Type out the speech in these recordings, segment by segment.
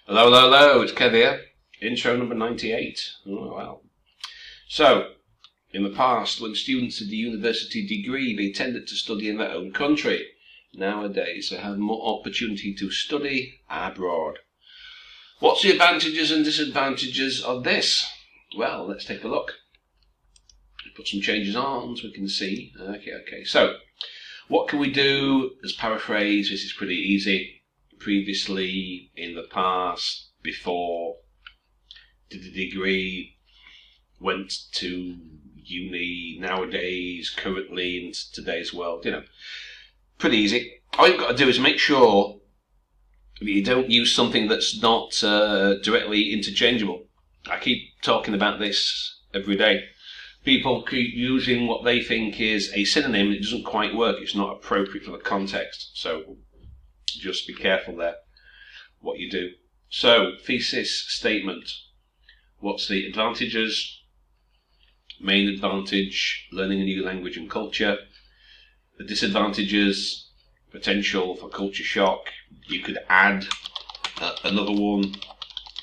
Hello, hello, hello, it's Kev here. Intro number 98. Oh, wow. So, in the past, when students of the university degree, they tended to study in their own country. Nowadays, they have more opportunity to study abroad. What's the advantages and disadvantages of this? Well, let's take a look. Put some changes on so we can see. Okay. So, what can we do as paraphrase? This is pretty easy. Previously, in the past, before, did the degree, went to uni, nowadays, currently, in today's world, pretty easy. All you've got to do is make sure that you don't use something that's not directly interchangeable. I keep talking about this every day. People keep using what they think is a synonym. It doesn't quite work. It's not appropriate for the context. So just be careful there what you do. So, thesis statement. What's the advantages? Main advantage, learning a new language and culture. The disadvantages, potential for culture shock. You could add another one,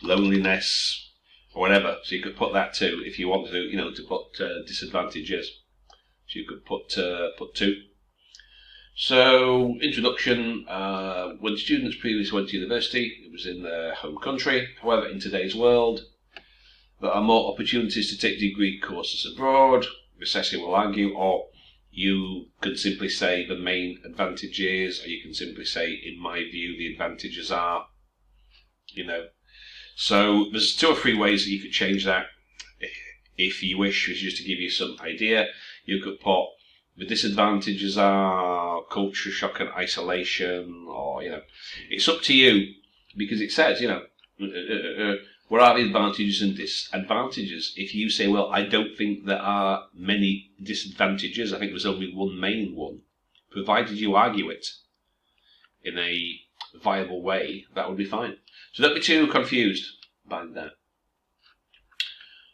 loneliness, or whatever. So you could put that too if you want to, to put disadvantages. So you could put two. So, introduction, when students previously went to university, it was in their home country. However, in today's world, there are more opportunities to take degree courses abroad. Recessi will argue, or you can simply say the main advantages, or you can simply say, in my view, the advantages are, So, there's 2 or 3 ways that you could change that. If you wish, just to give you some idea, you could put, the disadvantages are culture shock and isolation, or, it's up to you, because it says, what are the advantages and disadvantages? If you say, well, I don't think there are many disadvantages, I think there's only one main one, provided you argue it in a viable way, that would be fine. So don't be too confused by that.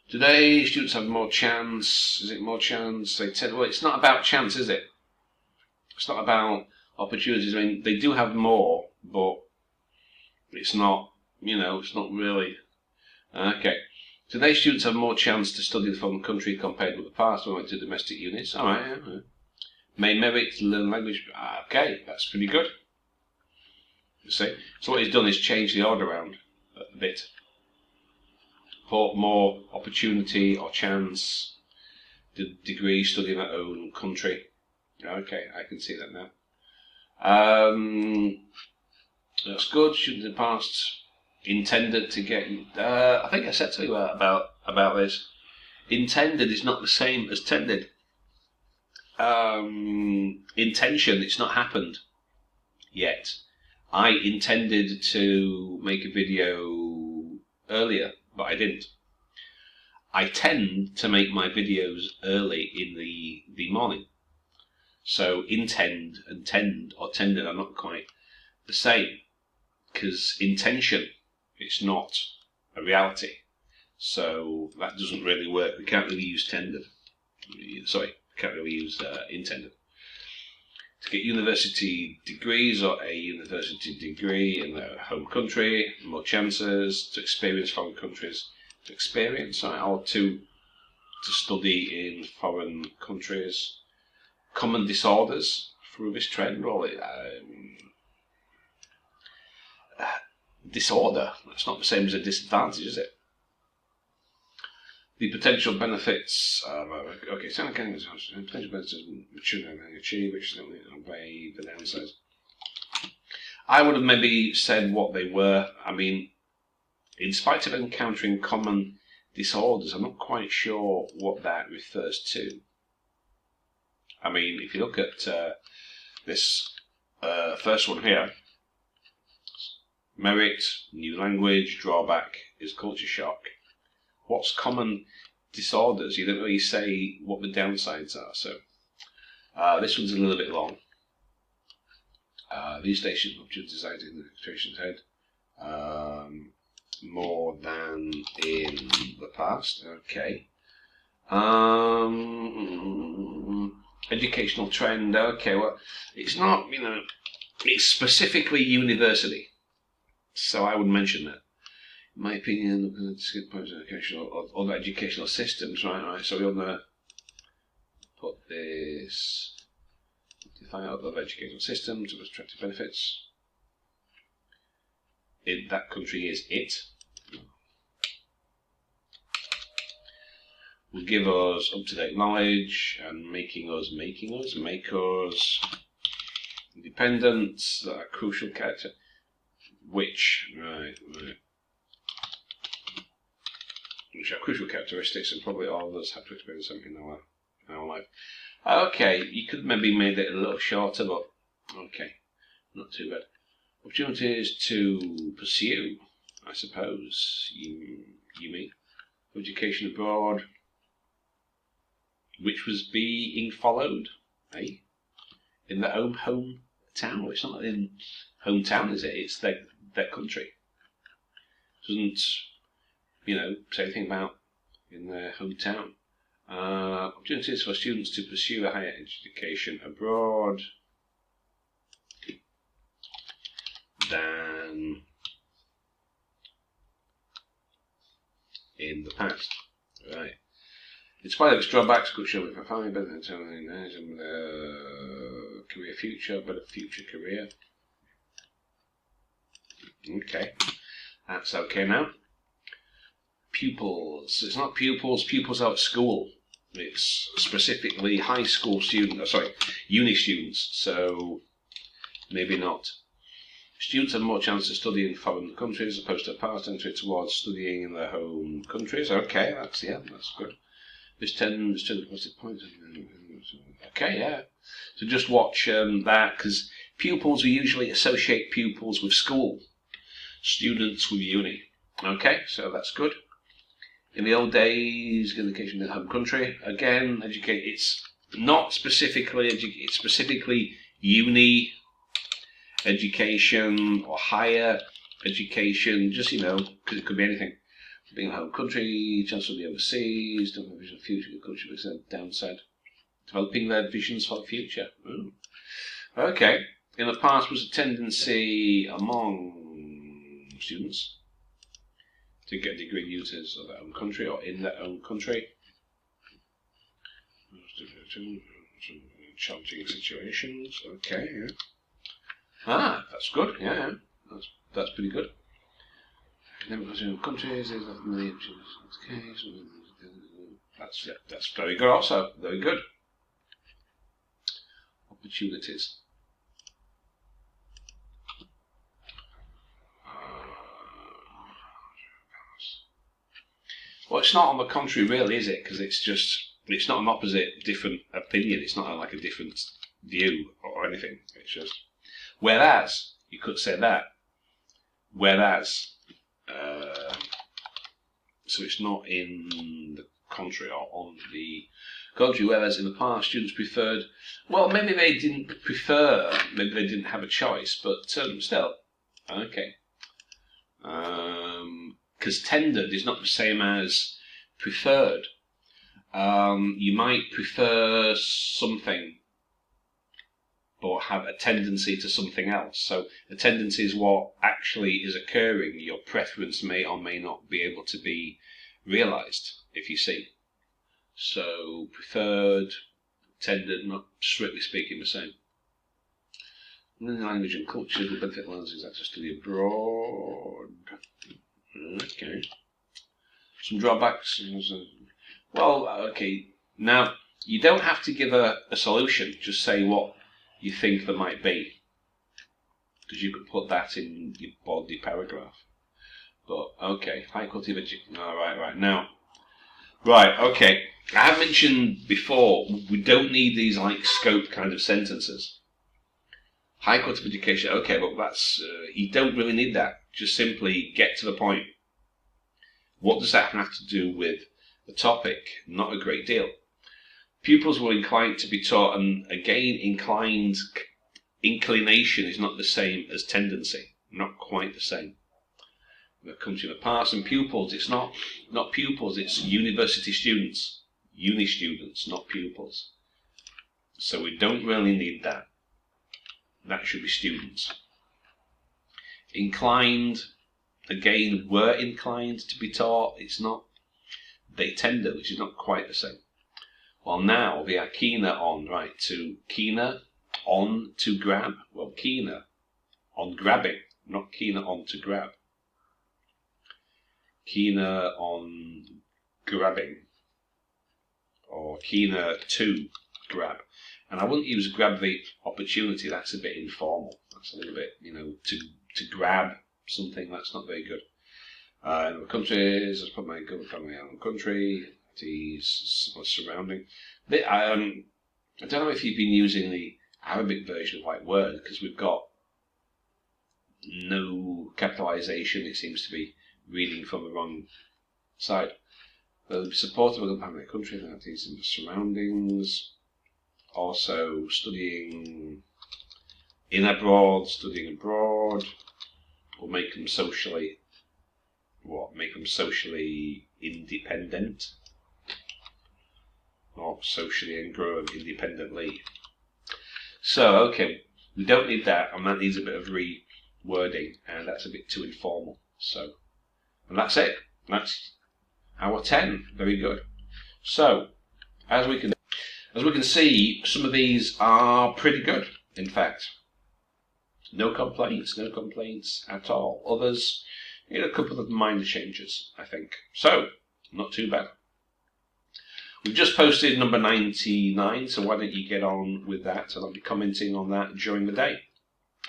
Today, students have more chance. Is it more chance? Well, it's not about chance, is it? It's not about opportunities. I mean, they do have more, but it's not, it's not really. Okay. Today, students have more chance to study in the foreign country compared with the past when we went to domestic units. All right. May merit to learn language. Okay, that's pretty good. You see? So what he's done is change the order around a bit. Put more opportunity or chance, the degree, study in their own country. Okay, I can see that now. That's good. Students in the past intended to get. I think I said to you about this. Intended is not the same as tended. Intention, it's not happened yet. I intended to make a video earlier, but I didn't. I tend to make my videos early in the morning. So intend and tend or tended are not quite the same, because intention, it's not a reality. So that doesn't really work. We can't really use tended. Sorry, can't really use intended. To get university degrees or a university degree in their home country, more chances to experience foreign countries, or to study in foreign countries. Common disorders through this trend, disorder, that's not the same as a disadvantage, is it? The potential benefits, potential benefits children achieve, which is obey the downsides. I would have maybe said what they were. I mean, in spite of encountering common disorders, I'm not quite sure what that refers to. I mean, if you look at this first one here, merit, new language, drawback is culture shock. What's common disorders? You don't really say what the downsides are. So this one's a little bit long. These stations of designed in the situation's head more than in the past. Okay. Educational trend. Okay. Well, it's not. It's specifically university. So I would mention that. my opinion, educational or other educational systems, right? So we're gonna put this, define other educational systems with attractive benefits. That country is it. Will give us up-to-date knowledge and make us independent. That are crucial character. Which are crucial characteristics, and probably all of us have to experience something in our life. Okay, you could maybe made it a little shorter, but okay, not too bad. Opportunities to pursue, I suppose you mean. Education abroad, which was being followed, in their own hometown. It's not in hometown, is it? It's their country. Doesn't, say anything about in their hometown. Opportunities for students to pursue a higher education abroad than in the past. Right. In spite of its drawbacks, could show for family benefits, career future, better future career. Okay, that's okay now. Pupils. It's not pupils out of school. It's specifically high school students, uni students, so maybe not. Students have more chance to study in foreign countries as opposed to past entry towards studying in their home countries. Okay, that's good. This tends to, what's the point? Okay, yeah. So just watch that, because pupils, we usually associate pupils with school, students with uni. Okay, so that's good. In the old days, education in the home country. Again, educate. It's not specifically it's specifically uni education or higher education. Just because it could be anything. Being a home country, chance to be overseas, don't have a vision of future, the country is a downside. Developing their visions for the future. Ooh. Okay. In the past was a tendency among students to get degree users of their own country or in their own country. Challenging situations. Okay, yeah. That's good. Yeah. That's pretty good. Countries. That's very good. Also, very good. Opportunities. Well, it's not on the contrary, really, is it? Because it's not an opposite, different opinion. It's not like a different view or anything. It's just whereas you could say that. Whereas. So it's not in the contrary or on the contrary, whereas in the past students preferred, well, maybe they didn't prefer, maybe they didn't have a choice, but still, okay. Because tendered is not the same as preferred. You might prefer something but have a tendency to something else. So a tendency is what actually is occurring. Your preference may or may not be able to be realised, if you see. So preferred, tendered, not strictly speaking the same. Language and culture will benefit learners who access to study abroad. Okay. Some drawbacks. Well, okay. Now, you don't have to give a solution. Just say what you think there might be, because you could put that in your body paragraph. But okay, high quality of education. Right now, okay. I have mentioned before we don't need these like scope kind of sentences. High quality of education. Okay, but that's you don't really need that. Just simply get to the point. What does that have to do with the topic? Not a great deal. Pupils were inclined to be taught, and again, inclination is not the same as tendency. Not quite the same. When it comes to the past and pupils, it's not pupils, it's university students. Uni students, not pupils. So we don't really need that. That should be students. Inclined, again, were inclined to be taught. It's not. They tender, which is not quite the same. Well, now they are keener on, right, to keener on to grab. Well, keener on grabbing, not keener on to grab. Keener on grabbing, or keener to grab. And I wouldn't use grab the opportunity, that's a bit informal. That's a little bit, to grab something, that's not very good. In the countries, let's put my own country, these surrounding. I don't know if you've been using the Arabic version of like Word, because we've got no capitalization. It seems to be reading from the wrong side. They'll be supportive of my country, that is in the surroundings. Also studying studying abroad, will make them socially independent, or socially and grow independently. So, okay, we don't need that, and that needs a bit of rewording, and that's a bit too informal. So, and that's it. That's hour 10. Very good. So, as we can see, some of these are pretty good. In fact, no complaints at all. Others, a couple of minor changes, I think. So, not too bad. We've just posted number 99, so why don't you get on with that, and I'll be commenting on that during the day.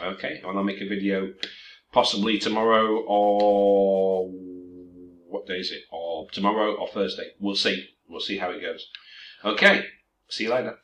Okay, and I'll make a video possibly tomorrow, or what day is it? Or tomorrow or Thursday. We'll see. We'll see how it goes. Okay, see you later.